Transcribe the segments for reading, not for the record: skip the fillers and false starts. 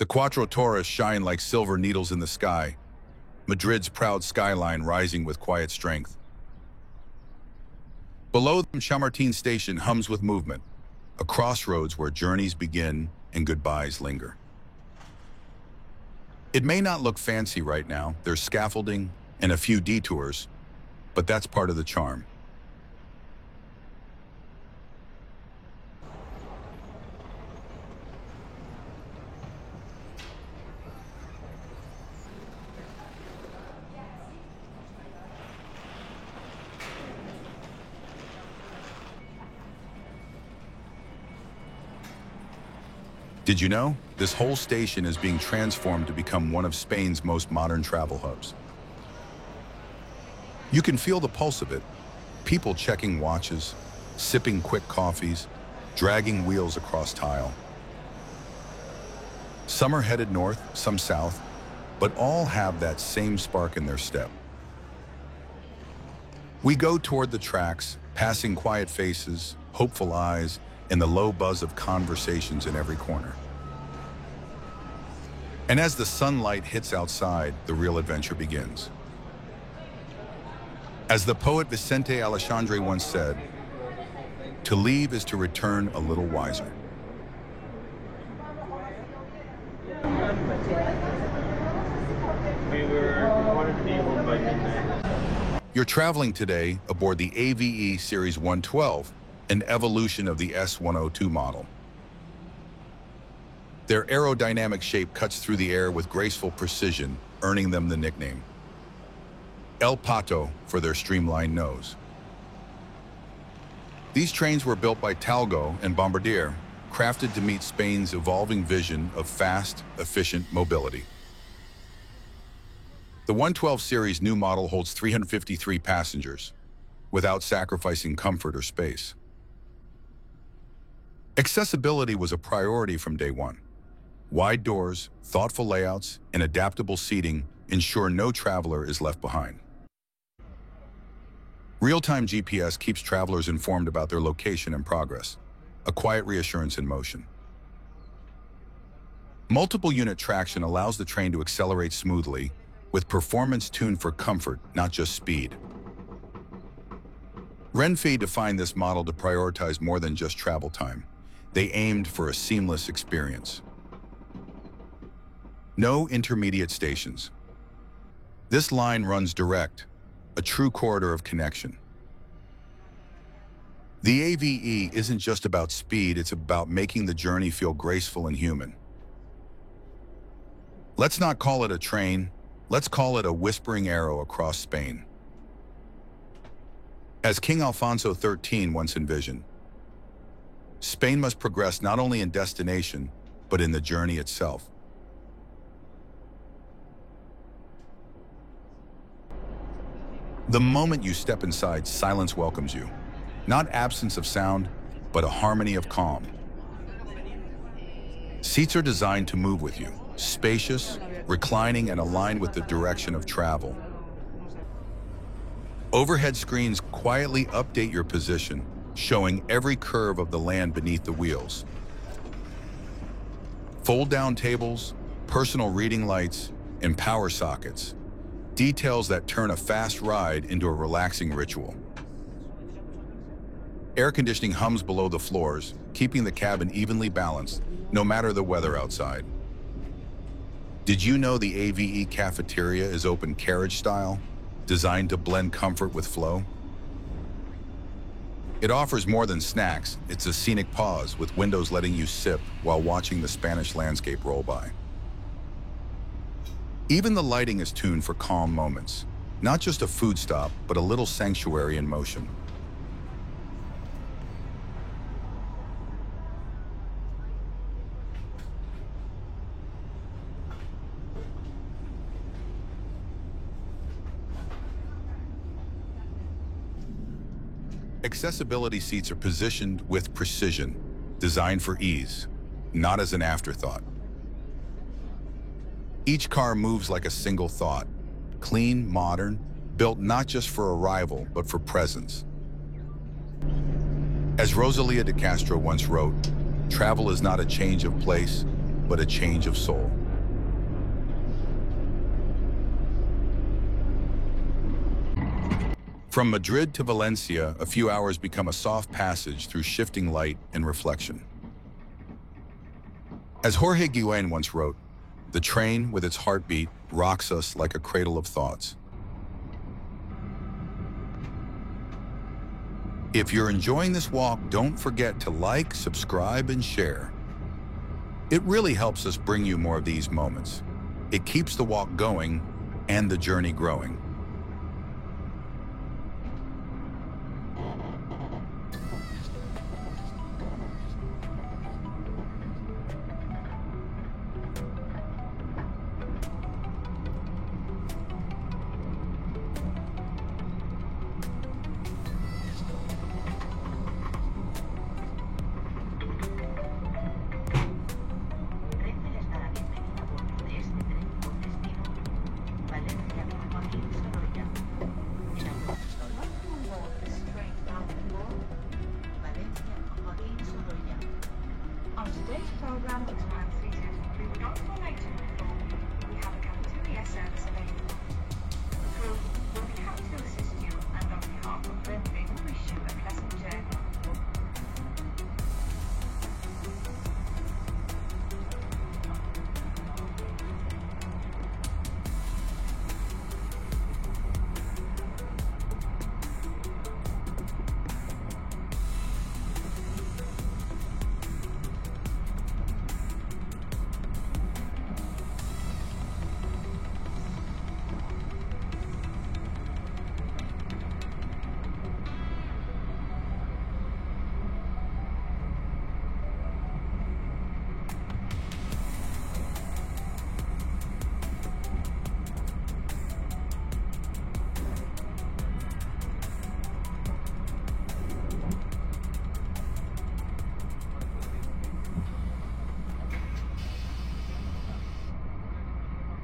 The Cuatro Torres shine like silver needles in the sky, Madrid's proud skyline rising with quiet strength. Below them, Chamartin Station hums with movement, a crossroads where journeys begin and goodbyes linger. It may not look fancy right now, there's scaffolding and a few detours, but that's part of the charm. Did you know? This whole station is being transformed to become one of Spain's most modern travel hubs. You can feel the pulse of it. People checking watches, sipping quick coffees, dragging wheels across tile. Some are headed north, some south, but all have that same spark in their step. We go toward the tracks, passing quiet faces, hopeful eyes, and the low buzz of conversations in every corner. And as the sunlight hits outside, the real adventure begins. As the poet Vicente Aleixandre once said, "To leave is to return a little wiser." You're traveling today aboard the AVE Series 112, an evolution of the S102 model. Their aerodynamic shape cuts through the air with graceful precision, earning them the nickname El Pato for their streamlined nose. These trains were built by Talgo and Bombardier, crafted to meet Spain's evolving vision of fast, efficient mobility. The 112 series new model holds 353 passengers, without sacrificing comfort or space. Accessibility was a priority from day one. Wide doors, thoughtful layouts, and adaptable seating ensure no traveler is left behind. Real-time GPS keeps travelers informed about their location and progress, a quiet reassurance in motion. Multiple unit traction allows the train to accelerate smoothly, with performance tuned for comfort, not just speed. Renfe defined this model to prioritize more than just travel time. They aimed for a seamless experience. No intermediate stations. This line runs direct, a true corridor of connection. The AVE isn't just about speed, it's about making the journey feel graceful and human. Let's not call it a train, let's call it a whispering arrow across Spain. As King Alfonso XIII once envisioned, Spain must progress not only in destination, but in the journey itself. The moment you step inside, silence welcomes you. Not absence of sound, but a harmony of calm. Seats are designed to move with you, spacious, reclining, and aligned with the direction of travel. Overhead screens quietly update your position, showing every curve of the land beneath the wheels. Fold-down tables, personal reading lights, and power sockets. Details that turn a fast ride into a relaxing ritual. Air conditioning hums below the floors, keeping the cabin evenly balanced, no matter the weather outside. Did you know the AVE cafeteria is open carriage style, designed to blend comfort with flow? It offers more than snacks, it's a scenic pause with windows letting you sip while watching the Spanish landscape roll by. Even the lighting is tuned for calm moments, not just a food stop, but a little sanctuary in motion. Accessibility seats are positioned with precision, designed for ease, not as an afterthought. Each car moves like a single thought, clean, modern, built not just for arrival, but for presence. As Rosalía de Castro once wrote, travel is not a change of place, but a change of soul. From Madrid to Valencia, a few hours become a soft passage through shifting light and reflection. As Jorge Guillen once wrote, "The train, with its heartbeat, rocks us like a cradle of thoughts." If you're enjoying this walk, don't forget to like, subscribe, and share. It really helps us bring you more of these moments. It keeps the walk going and the journey growing. On today's program, as well seated, we would also like to inform you we have a cafeteria service available. The crew will be happy to assist you, and on behalf of Renfe, we wish you a pleasant journey.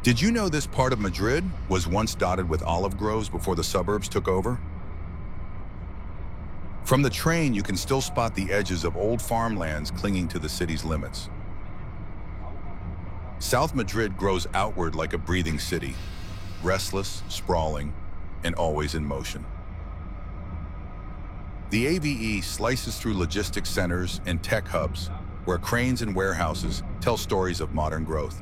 Did you know this part of Madrid was once dotted with olive groves before the suburbs took over? From the train, you can still spot the edges of old farmlands clinging to the city's limits. South Madrid grows outward like a breathing city, restless, sprawling, and always in motion. The AVE slices through logistics centers and tech hubs where cranes and warehouses tell stories of modern growth.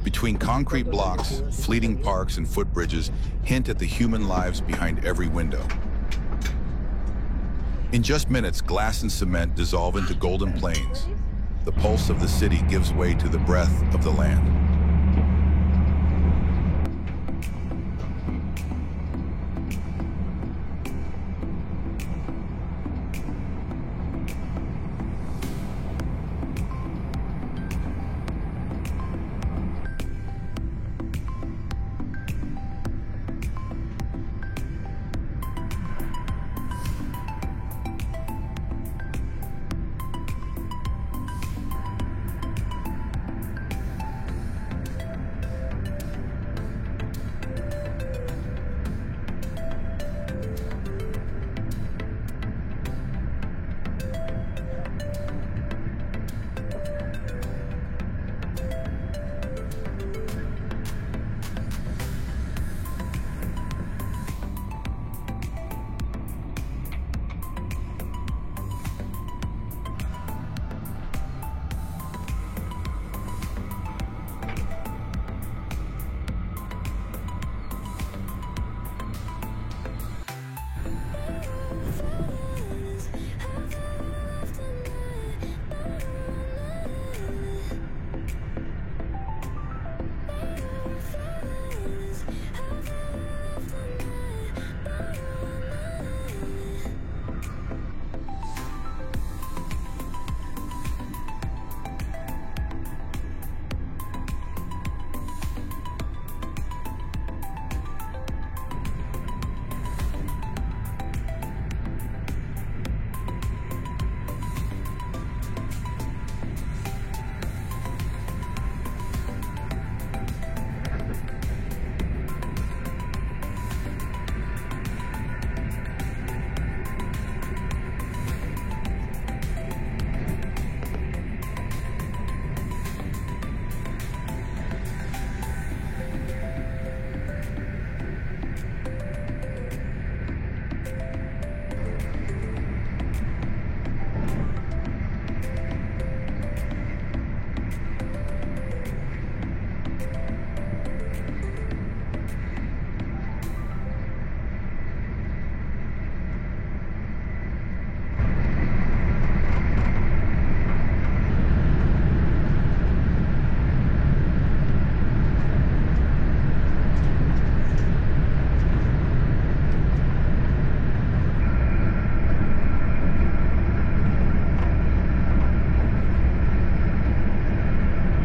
Between concrete blocks, fleeting parks, and footbridges hint at the human lives behind every window. In just minutes, glass and cement dissolve into golden plains. The pulse of the city gives way to the breath of the land.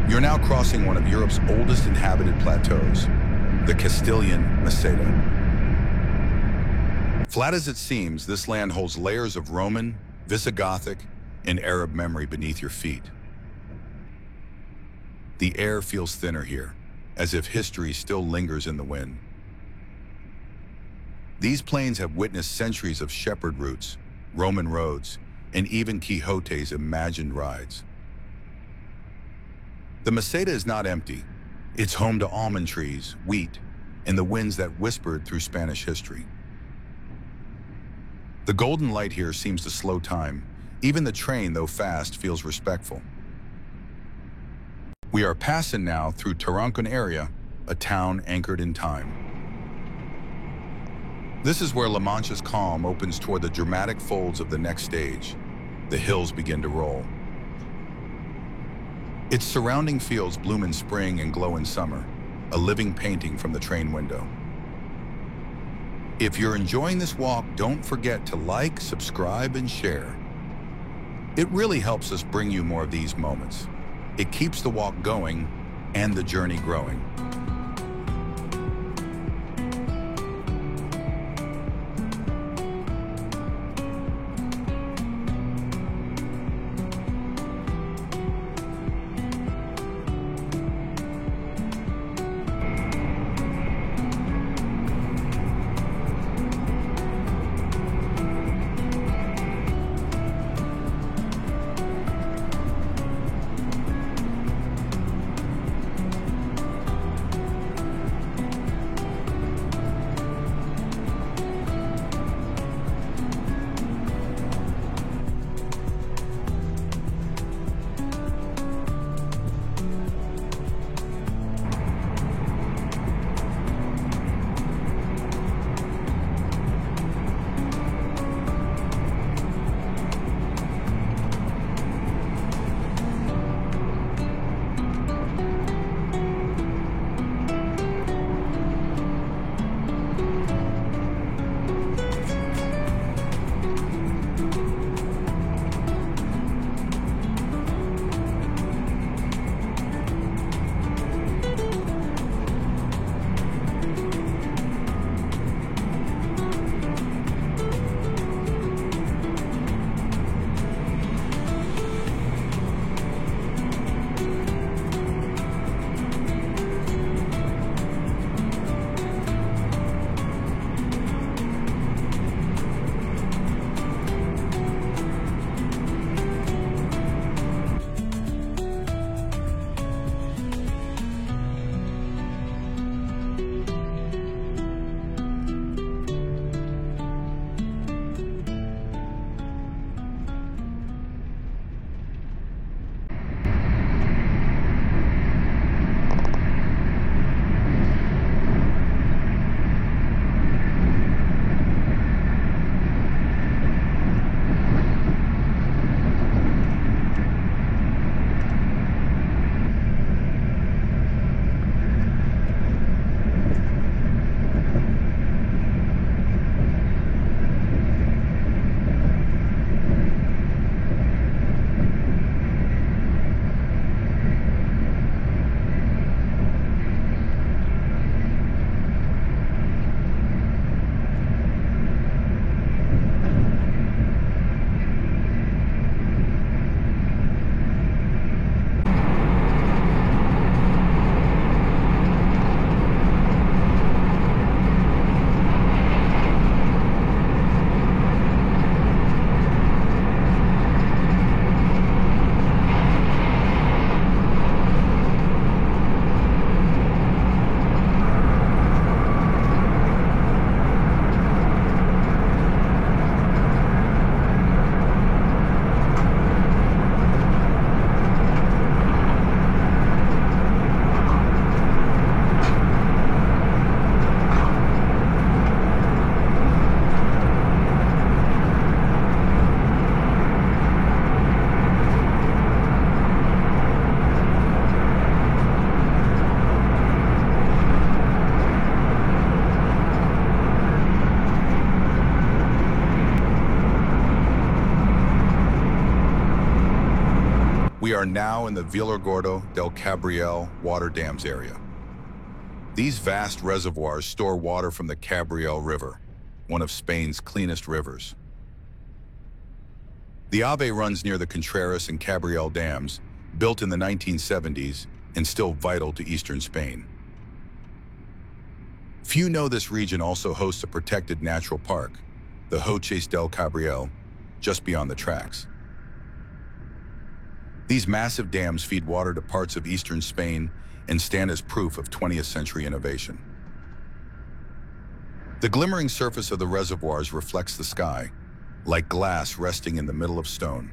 You're now crossing one of Europe's oldest inhabited plateaus, the Castilian Meseta. Flat as it seems, this land holds layers of Roman, Visigothic, and Arab memory beneath your feet. The air feels thinner here, as if history still lingers in the wind. These plains have witnessed centuries of shepherd routes, Roman roads, and even Quixote's imagined rides. The Meseta is not empty. It's home to almond trees, wheat, and the winds that whispered through Spanish history. The golden light here seems to slow time. Even the train, though fast, feels respectful. We are passing now through Tarancon area, a town anchored in time. This is where La Mancha's calm opens toward the dramatic folds of the next stage. The hills begin to roll. Its surrounding fields bloom in spring and glow in summer, a living painting from the train window. If you're enjoying this walk, don't forget to like, subscribe, and share. It really helps us bring you more of these moments. It keeps the walk going and the journey growing. are now in the Villargordo del Cabriel water dams area. These vast reservoirs store water from the Cabriel River, one of Spain's cleanest rivers. The Ave runs near the Contreras and Cabriel dams, built in the 1970s and still vital to eastern Spain. Few know this region also hosts a protected natural park, the Hoces del Cabriel, just beyond the tracks. These massive dams feed water to parts of eastern Spain and stand as proof of 20th century innovation. The glimmering surface of the reservoirs reflects the sky, like glass resting in the middle of stone.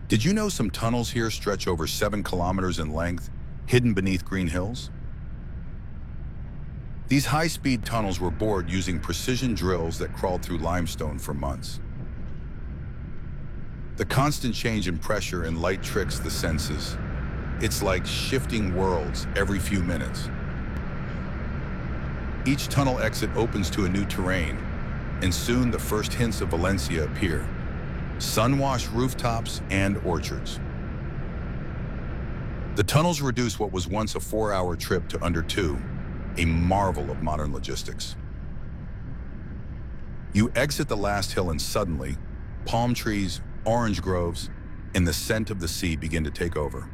Did you know some tunnels here stretch over 7 kilometers in length, hidden beneath green hills? These high-speed tunnels were bored using precision drills that crawled through limestone for months. The constant change in pressure and light tricks the senses. It's like shifting worlds every few minutes. Each tunnel exit opens to a new terrain, and soon the first hints of Valencia appear. Sun-washed rooftops and orchards. The tunnels reduce what was once a 4-hour trip to under 2, a marvel of modern logistics. You exit the last hill and suddenly, palm trees, orange groves, and the scent of the sea begin to take over.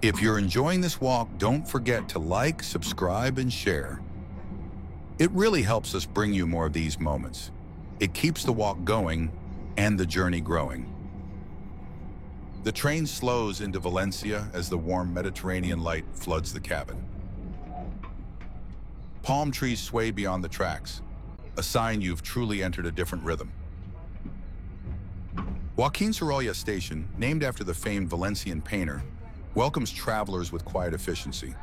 If you're enjoying this walk, don't forget to like, subscribe, and share. It really helps us bring you more of these moments. It keeps the walk going and the journey growing. The train slows into Valencia as the warm Mediterranean light floods the cabin. Palm trees sway beyond the tracks, a sign you've truly entered a different rhythm. Joaquin Sorolla Station, named after the famed Valencian painter, welcomes travelers with quiet efficiency.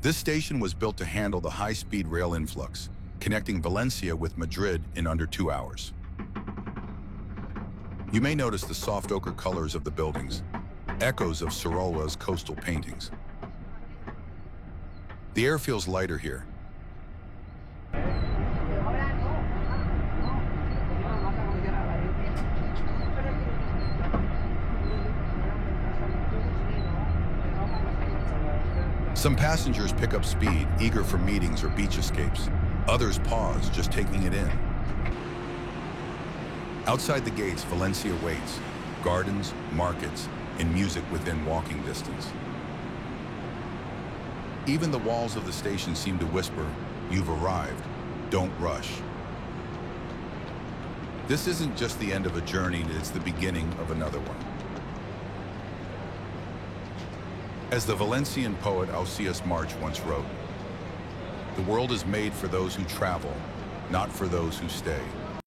This station was built to handle the high-speed rail influx, connecting Valencia with Madrid in under 2 hours. You may notice the soft ochre colors of the buildings, echoes of Sorolla's coastal paintings. The air feels lighter here. Some passengers pick up speed, eager for meetings or beach escapes. Others pause, just taking it in. Outside the gates, Valencia waits. Gardens, markets, and music within walking distance. Even the walls of the station seem to whisper, "You've arrived. Don't rush." This isn't just the end of a journey, it's the beginning of another one. As the Valencian poet Ausias March once wrote, "The world is made for those who travel, not for those who stay."